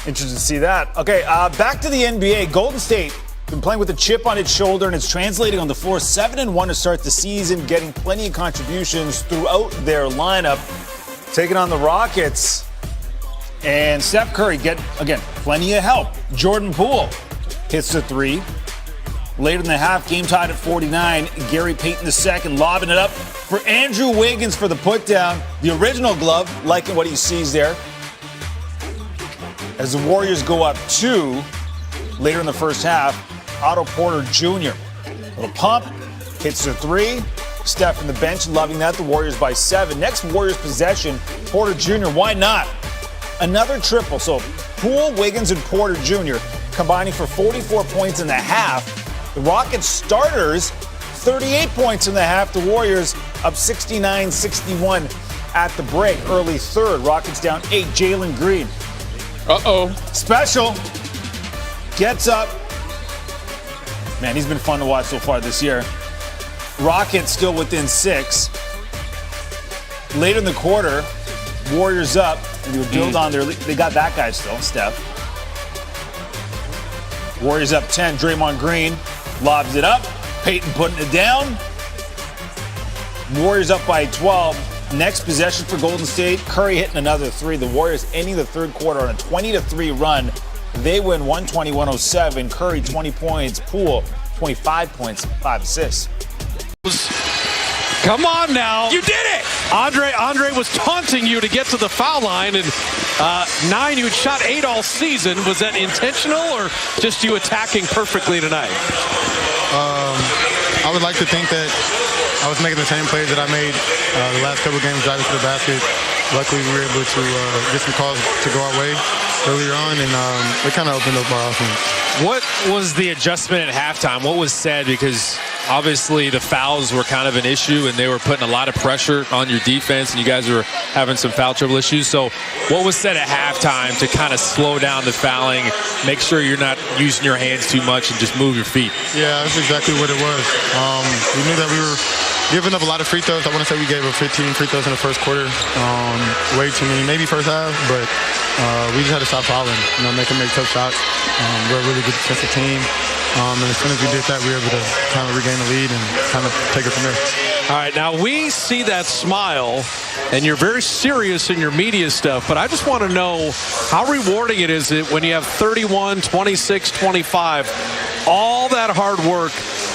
Interesting to see that. Okay, back to the NBA. Golden State been playing with a chip on its shoulder, and it's translating on the floor. 7-1 to start the season, getting plenty of contributions throughout their lineup. Taking on the Rockets. And Steph Curry get, again, plenty of help. Curry Poole hits the three. Later in the half, game tied at 49. Gary Payton II lobbing it up for Andrew Wiggins for the put down. The original glove, liking what he sees there. As the Warriors go up 2 later in the first half, Otto Porter Jr. Little pump, hits the three. Steph on the bench loving that. The Warriors by 7. Next Warriors possession, Porter Jr. Why not? Another triple. So Poole, Wiggins, and Porter Jr. combining for 44 points in the half. The Rockets starters, 38 points in the half. The Warriors up 69-61 at the break. Early third, Rockets down 8. Jalen Green. Special. Gets up. Man, he's been fun to watch so far this year. Rockets still within 6. Later in the quarter, Warriors up. And they would build on their lead. They got that guy still, Steph. Warriors up 10. Draymond Green lobs it up. Payton putting it down. Warriors up by 12. Next possession for Golden State. Curry hitting another three. The Warriors ending the third quarter on a 20-3 run. They win 120-107. Curry 20 points. Poole 25 points, 5 assists. Come on now. You did it! Andre was taunting you to get to the foul line, and 9, you had shot 8 all season. Was that intentional or just you attacking perfectly tonight? I would like to think that I was making the same plays that I made the last couple of games, driving to the basket. Luckily, we were able to get some calls to go our way earlier on, and it kind of opened up our offense. What was the adjustment at halftime? What was said? Because obviously the fouls were kind of an issue, and they were putting a lot of pressure on your defense, and you guys were having some foul trouble issues. So what was said at halftime to kind of slow down the fouling, make sure you're not using your hands too much and just move your feet? Yeah, that's exactly what it was. We knew that we were giving up a lot of free throws. I want to say we gave up 15 free throws in the first quarter. Way too many, maybe first half, but we just had to stop fouling, make them make tough shots. We're a really good defensive team. And as soon as we did that, we were able to kind of regain the lead and kind of take it from there. All right, now we see that smile, and you're very serious in your media stuff, but I just want to know how rewarding it is when you have 31, 26, 25, all that hard work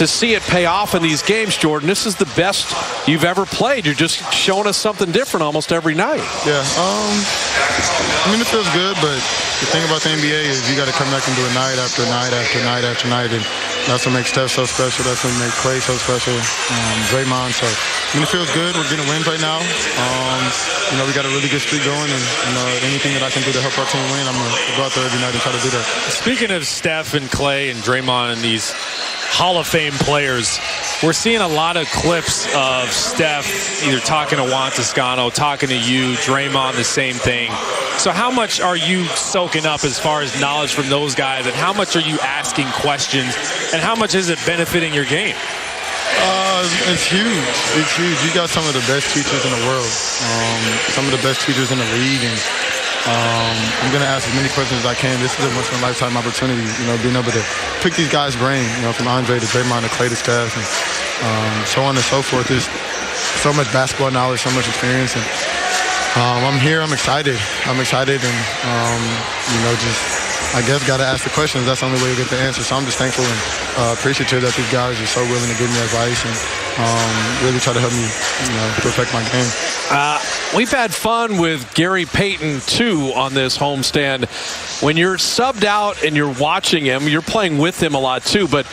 to see it pay off in these games, Jordan. This is the best you've ever played. You're just showing us something different almost every night. Yeah, it feels good, but the thing about the NBA is you got to come back and do it night after night after night after night, and that's what makes Steph so special. That's what makes Clay so special. Draymond. So it feels good. We're getting wins right now. We got a really good streak going, and anything that I can do to help our team win, I'm gonna go out there every night and try to do that. Speaking of Steph and Clay and Draymond and these Hall of Fame players, we're seeing a lot of clips of Steph either talking to Juan Toscano, talking to you, Draymond, the same thing. So how much are you soaking up as far as knowledge from those guys, and how much are you asking questions, and how much is it benefiting your game? It's huge. It's huge. You got some of the best teachers in the world, some of the best teachers in the league, and I'm going to ask as many questions as I can. This is a once-in-a-lifetime opportunity, being able to pick these guys' brain, from Andre to Draymond to Clay to Steph, and so on and so forth. There's so much basketball knowledge, so much experience, and I'm here. I'm excited. And, I guess got to ask the questions. That's the only way you get the answer. So I'm just thankful and appreciative that these guys are so willing to give me advice and really try to help me, perfect my game. We've had fun with Gary Payton, too, on this homestand. When you're subbed out and you're watching him, you're playing with him a lot, too. But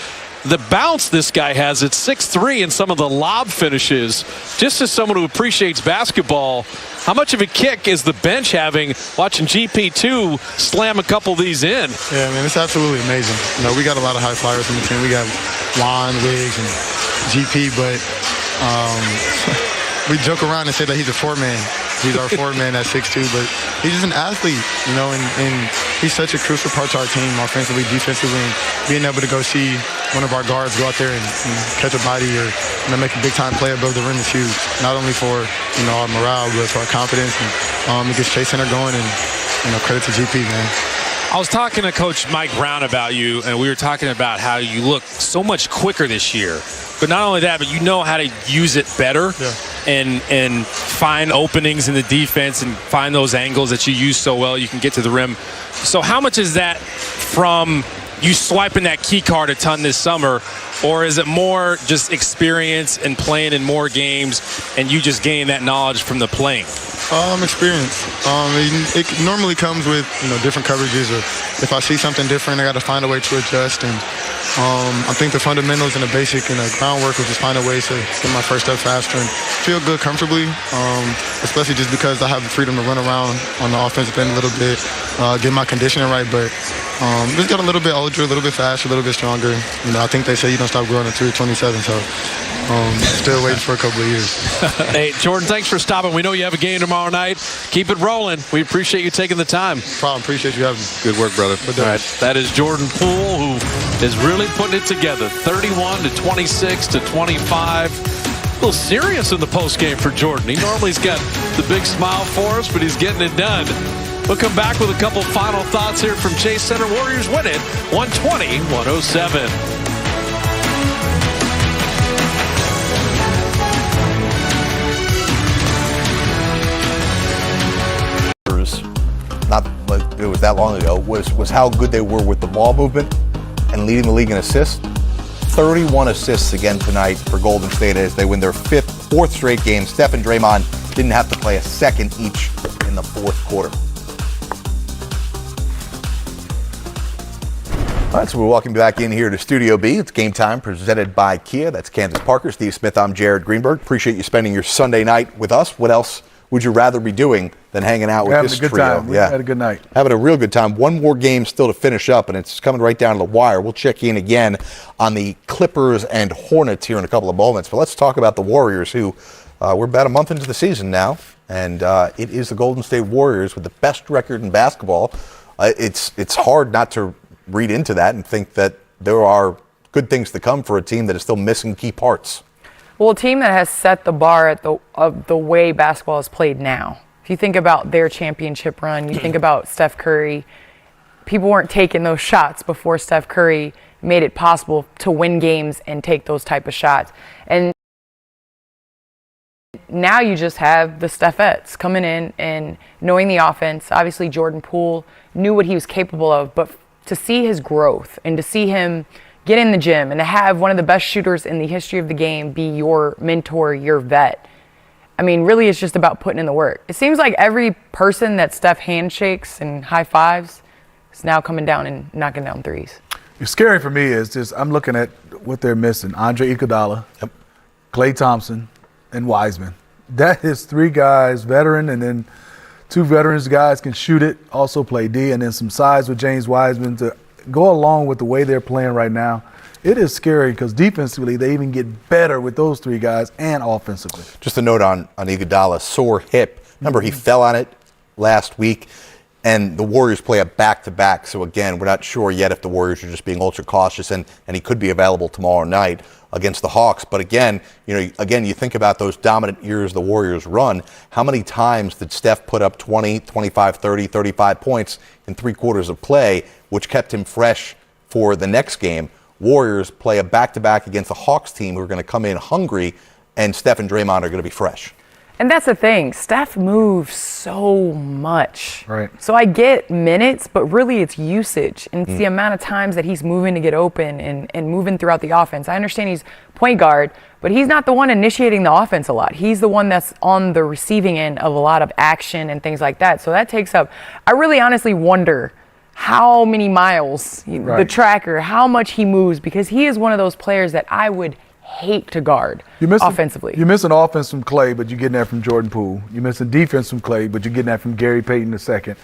the bounce this guy has at 6'3", and some of the lob finishes, just as someone who appreciates basketball, how much of a kick is the bench having watching GP2 slam a couple of these in? Yeah, man, it's absolutely amazing. We got a lot of high flyers on the team. We got Juan, Wiggs, and GP, but we joke around and say that he's a four-man. He's our four-man at 6'2", but he's just an athlete, and he's such a crucial part to our team, offensively, defensively, and being able to go see one of our guards go out there and catch a body or make a big-time play above the rim is huge, not only for our morale, but for our confidence. And it gets Chase Center going, and credit to GP, man. I was talking to Coach Mike Brown about you, and we were talking about how you look so much quicker this year. But not only that, but you know how to use it better and find openings in the defense and find those angles that you use so well you can get to the rim. So how much is that from you swiping that key card a ton this summer, or is it more just experience and playing in more games and you just gain that knowledge from the playing? Experience. It normally comes with different coverages, or if I see something different, I got to find a way to adjust. And I think the fundamentals and the basic and the groundwork will just find a way to get my first step faster and feel good comfortably. Especially just because I have the freedom to run around on the offensive end a little bit, get my conditioning right, but just got a little bit older, a little bit faster, a little bit stronger. I think they say you don't stop growing until you're 27, so still waiting for a couple of years. Hey, Jordan, thanks for stopping. We know you have a game tomorrow night. Keep it rolling. We appreciate you taking the time. No problem. Appreciate you having me. Good work, brother. All right. That is Jordan Poole, who is really putting it together. 31 to 26 to 25. A little serious in the postgame for Jordan. He normally's got the big smile for us, but he's getting it done. We'll come back with a couple final thoughts here from Chase Center. Warriors win it 120-107. Not like it was that long ago, was how good they were with the ball movement and leading the league in assists. 31 assists again tonight for Golden State as they win their fourth straight game. Steph and Draymond didn't have to play a second each in the fourth quarter. All right, so we're walking back in here to Studio B. It's game time presented by Kia. That's Kansas Parker. Steve Smith, I'm Jared Greenberg. Appreciate you spending your Sunday night with us. What else would you rather be doing than hanging out with this trio? Having a good time. We had a good night. Having a real good time. One more game still to finish up, and it's coming right down to the wire. We'll check in again on the Clippers and Hornets here in a couple of moments. But let's talk about the Warriors, who we're about a month into the season now, and it is the Golden State Warriors with the best record in basketball. It's hard not to read into that and think that there are good things to come for a team that is still missing key parts. Well, a team that has set the bar at the way basketball is played now. If you think about their championship run, you think about Steph Curry, people weren't taking those shots before Steph Curry made it possible to win games and take those type of shots. And now you just have the Stephettes coming in and knowing the offense. Obviously, Jordan Poole knew what he was capable of, but to see his growth and to see him get in the gym and to have one of the best shooters in the history of the game be your mentor, your vet. I mean, really it's just about putting in the work. It seems like every person that Steph handshakes and high fives is now coming down and knocking down threes. What's scary for me is just I'm looking at what they're missing. Andre Iguodala, Klay Thompson, and Wiseman. That is three guys, veteran, and then two veterans guys can shoot it, also play D, and then some size with James Wiseman to go along with the way they're playing right now. It is scary because defensively they even get better with those three guys and offensively. Just a note on Iguodala, sore hip. Remember, he fell on it last week, and the Warriors play a back-to-back. So, again, we're not sure yet if the Warriors are just being ultra cautious, and he could be available tomorrow night against the Hawks. But, again, you think about those dominant years the Warriors run. How many times did Steph put up 20, 25, 30, 35 points in 3 quarters of play, which kept him fresh for the next game? Warriors play a back-to-back against the Hawks team who are going to come in hungry, and Steph and Draymond are going to be fresh. And that's the thing. Steph moves so much. Right. So I get minutes, but really it's usage. And it's the amount of times that he's moving to get open and moving throughout the offense. I understand he's point guard, but he's not the one initiating the offense a lot. He's the one that's on the receiving end of a lot of action and things like that. So that takes up, I really honestly wonder how many miles, the tracker, how much he moves, because he is one of those players that I would hate to guard offensively. You're missing offense from Klay, but you're getting that from Jordan Poole. You're missing defense from Klay, but you're getting that from Gary Payton II.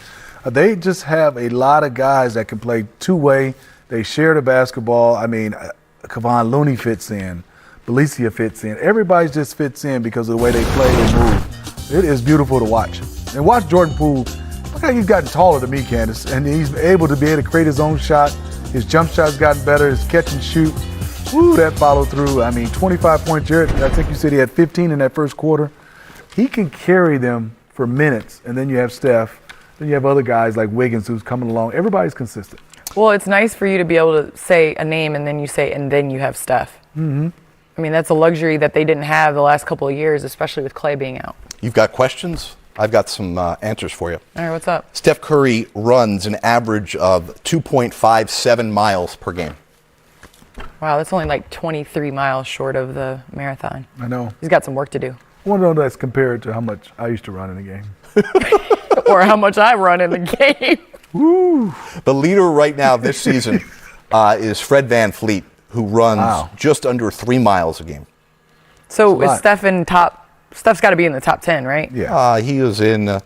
They just have a lot of guys that can play two-way. They share the basketball. I mean, Kevon Looney fits in. Belicia fits in. Everybody just fits in because of the way they play and move. It is beautiful to watch. And watch Jordan Poole. Look how he's gotten taller than me, Candace, and he's able to create his own shot. His jump shot's gotten better. His catch and shoot, that follow through. I mean, 25 points. Jared, I think you said he had 15 in that first quarter. He can carry them for minutes, and then you have Steph. Then you have other guys like Wiggins who's coming along. Everybody's consistent. Well, it's nice for you to be able to say a name and then you have Steph. Mm-hmm. I mean, that's a luxury that they didn't have the last couple of years, especially with Clay being out. You've got questions? I've got some answers for you. All right, what's up? Steph Curry runs an average of 2.57 miles per game. Wow, that's only like 23 miles short of the marathon. I know. He's got some work to do. I want to know that's compared to how much I used to run in a game. Or how much I run in the game. Woo. The leader right now this season is Fred VanVleet, who runs just under 3 miles a game. So is Steph Steph's got to be in the top 10, right? Yeah. He is in